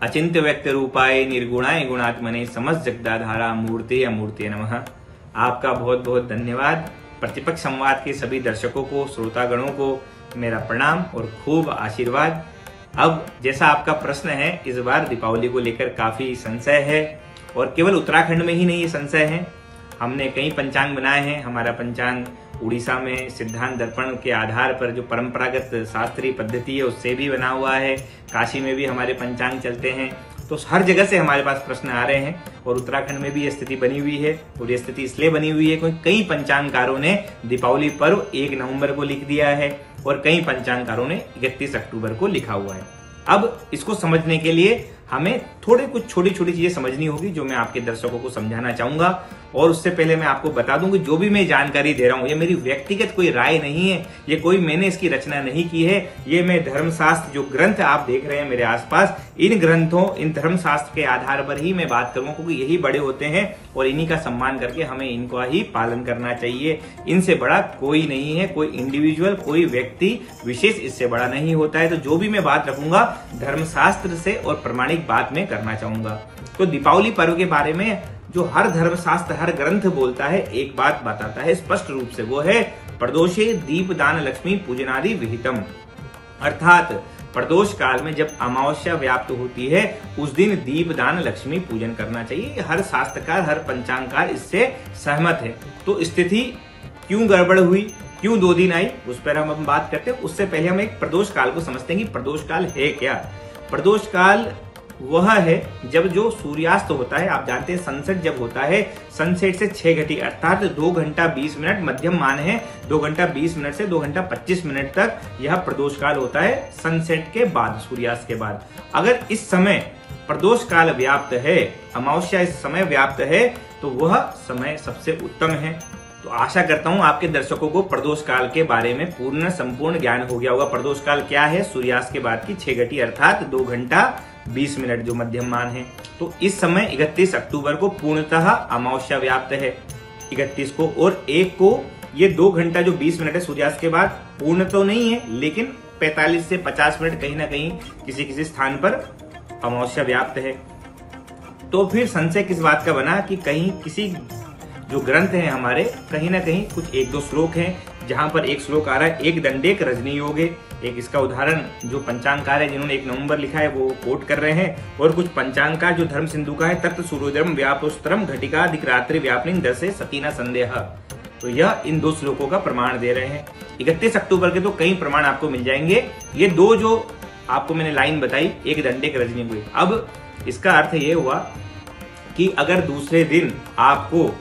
अचिंत्य व्यक्त रूपाय निर्गुणाय गुणात्मने समस्त जगदाधारा मूर्ते अमूर्ते नमः। आपका बहुत बहुत धन्यवाद। प्रतिपक्ष संवाद के सभी दर्शकों को, श्रोतागणों को मेरा प्रणाम और खूब आशीर्वाद। अब जैसा आपका प्रश्न है, इस बार दीपावली को लेकर काफी संशय है और केवल उत्तराखंड में ही नहीं ये संशय है। हमने कई पंचांग बनाए हैं। हमारा पंचांग उड़ीसा में सिद्धांत दर्पण के आधार पर जो परंपरागत शास्त्रीय पद्धति है उससे भी बना हुआ है। काशी में भी हमारे पंचांग चलते हैं। तो हर जगह से हमारे पास प्रश्न आ रहे हैं और उत्तराखंड में भी ये स्थिति बनी हुई है। और ये स्थिति इसलिए बनी हुई है क्योंकि कई पंचांगकारों ने दीपावली पर्व 1 नवंबर को लिख दिया है और कई पंचांगकारों ने 31 अक्टूबर को लिखा हुआ है। अब इसको समझने के लिए हमें कुछ छोटी छोटी चीजें समझनी होगी जो मैं आपके दर्शकों को समझाना चाहूंगा। और उससे पहले मैं आपको बता दूं कि जो भी मैं जानकारी दे रहा हूं ये मेरी व्यक्तिगत कोई राय नहीं है, ये कोई मैंने इसकी रचना नहीं की है। ये मैं धर्मशास्त्र जो ग्रंथ आप देख रहे हैं मेरे आसपास, इन ग्रंथों, इन धर्मशास्त्र के आधार पर ही मैं बात करूंगा, क्योंकि यही बड़े होते हैं और इन्हीं का सम्मान करके हमें इनका ही पालन करना चाहिए। इनसे बड़ा कोई नहीं है, कोई इंडिविजुअल, कोई व्यक्ति विशेष इससे बड़ा नहीं होता है। तो जो भी मैं बात रखूंगा धर्मशास्त्र से और प्रमाणिक बात में करना चाहूंगा। तो दीपावली पर्व के बारे में जो हर धर्मशास्त्र, हर ग्रंथ बोलता है, एक बात बताता है स्पष्ट रूप से, वो है प्रदोषे दीपदान लक्ष्मी पूजनादि विहितम। अर्थात प्रदोष काल में जब अमावस्या व्याप्त होती है उस दिन दीपदान लक्ष्मी पूजन करना चाहिए। हर शास्त्रकार, हर पंचांगकार इससे सहमत है। तो स्थिति क्यों गड़बड़ हुई, क्यों 2 दिन आई, उस पर हम बात करते हैं। उससे पहले हम एक प्रदोष काल को समझते हैं कि प्रदोष काल है क्या। प्रदोष काल वह है जब जो सूर्यास्त होता है, आप जानते हैं सनसेट जब होता है, सनसेट से 6 घटी अर्थात 2 घंटा 20 मिनट, मध्यम मान है 2 घंटा 20 मिनट से 2 घंटा 25 मिनट तक यह प्रदोष काल होता है सनसेट के बाद, सूर्यास्त के बाद। अगर इस समय प्रदोष काल व्याप्त है, अमावस्या इस समय व्याप्त है, तो वह समय सबसे उत्तम है। तो आशा करता हूं आपके दर्शकों को प्रदोष काल के बारे में पूर्ण संपूर्ण ज्ञान हो गया होगा। प्रदोष काल क्या है? सूर्यास्त के बाद की 6 घटी अर्थात 2 घंटा 20 मिनट जो मध्यम मान है। तो इस समय 31 अक्टूबर को पूर्णतः अमावस्या व्याप्त है 31 को, और 1 को ये 2 घंटा जो 20 मिनट है सूर्यास्त के बाद, पूर्ण तो नहीं है लेकिन 45 से 50 मिनट कहीं ना कहीं किसी किसी स्थान पर अमावस्या व्याप्त है। तो फिर संशय किस बात का बना कि कहीं किसी जो ग्रंथ हैं हमारे, कहीं ना कहीं कुछ 1-2 श्लोक हैं जहां पर एक श्लोक आ रहा है एक दंडेक रजनी योग है। एक इसका उदाहरण जो पंचांगकार है जिन्होंने 1 नवंबर लिखा है वो कोट कर रहे हैं, और कुछ पंचांगकार जो धर्म सिंधु का है तत्त सूर्योदयम व्यापोस्तरम घटिका दिक रात्रि व्यापनिंग दर्शे सतीना संदेह। तो यह इन 2 श्लोकों का प्रमाण दे रहे हैं। 31 अक्टूबर के तो कई प्रमाण आपको मिल जाएंगे। ये 2 जो आपको मैंने लाइन बताई, एक दंडेक रजनी हुई। अब इसका अर्थ ये हुआ कि अगर दूसरे दिन आपको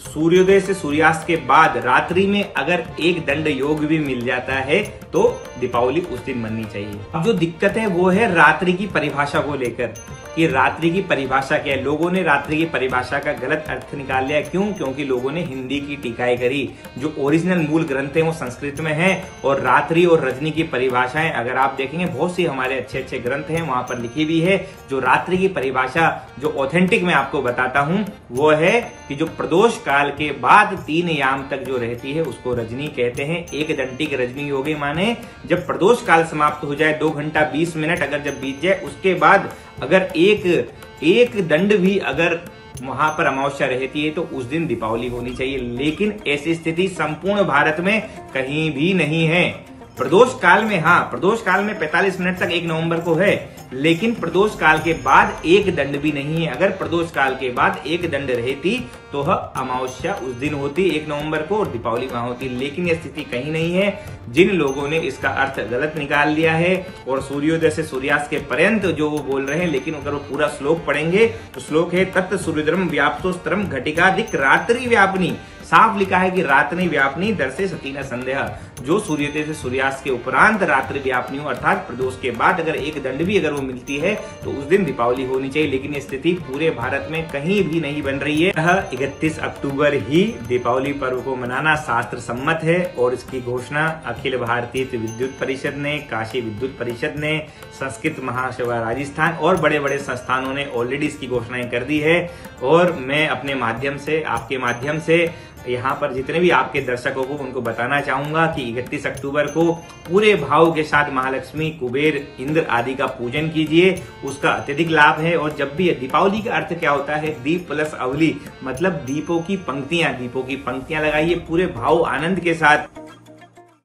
सूर्योदय से सूर्यास्त के बाद रात्रि में अगर एक दंड योग भी मिल जाता है तो दीपावली उस दिन मननी चाहिए। अब जो दिक्कत है वो है रात्रि की परिभाषा को लेकर कि रात्रि की परिभाषा क्या है। लोगों ने रात्रि की परिभाषा का गलत अर्थ निकाल लिया। क्यों? क्योंकि लोगों ने हिंदी की टीकाएं करी। जो ओरिजिनल मूल ग्रंथ है वो संस्कृत में है, और रात्रि और रजनी की परिभाषाएं अगर आप देखेंगे बहुत सी हमारे अच्छे अच्छे ग्रंथ हैं वहां पर लिखी भी है। जो रात्रि की परिभाषा जो ऑथेंटिक मैं आपको बताता हूं वो है कि जो प्रदोष काल के बाद 3 याम तक जो रहती है उसको रजनी कहते हैं। एक दंडिक रजनी योगी माने जब प्रदोष काल समाप्त हो जाए 2 घंटा 20 मिनट अगर जब बीत जाए, उसके बाद अगर एक दंड भी अगर वहां पर अमावस्या रहती है तो उस दिन दीपावली होनी चाहिए। लेकिन ऐसी स्थिति संपूर्ण भारत में कहीं भी नहीं है। प्रदोष काल में, हाँ, प्रदोष काल में 45 मिनट तक 1 नवंबर को है, लेकिन प्रदोष काल के बाद एक दंड भी नहीं है। अगर प्रदोष काल के बाद एक दंड रहती तो अमावस्या उस दिन होती 1 नवंबर को और दीपावली वहां होती। लेकिन यह स्थिति कहीं नहीं है। जिन लोगों ने इसका अर्थ गलत निकाल लिया है और सूर्योदय से सूर्यास्त के पर्यंत जो वो बोल रहे हैं, लेकिन अगर वो पूरा श्लोक पढ़ेंगे तो श्लोक है तत्त सूर्योदयम व्याप्तोस्तरम घटिका दिक रात्रि व्यापनी। साफ लिखा है कि रात्रि व्यापनी दर्शे सतीना संदेह। जो सूर्योदय से सूर्यास्त के उपरांत रात्रि व्यापनी हो अर्थात प्रदोष के बाद अगर एक दंड भी अगर वो मिलती है तो उस दिन दीपावली होनी चाहिए। लेकिन ये स्थिति पूरे भारत में कहीं भी नहीं बन रही है। 31 अक्टूबर ही दीपावली पर्व को मनाना शास्त्र सम्मत है और इसकी घोषणा अखिल भारतीय विद्युत परिषद ने, काशी विद्युत परिषद ने, संस्कृत महासभा राजस्थान और बड़े बड़े संस्थानों ने ऑलरेडी इसकी घोषणाएं कर दी है। और मैं अपने माध्यम से, आपके माध्यम से यहाँ पर जितने भी आपके दर्शकों को उनको बताना चाहूंगा कि 31 अक्टूबर को पूरे भाव के साथ महालक्ष्मी, कुबेर, इंद्र आदि का पूजन कीजिए, उसका अत्यधिक लाभ है। और जब भी दीपावली का अर्थ क्या होता है, दीप प्लस अवली, मतलब दीपों की पंक्तियां लगाइए पूरे भाव आनंद के साथ।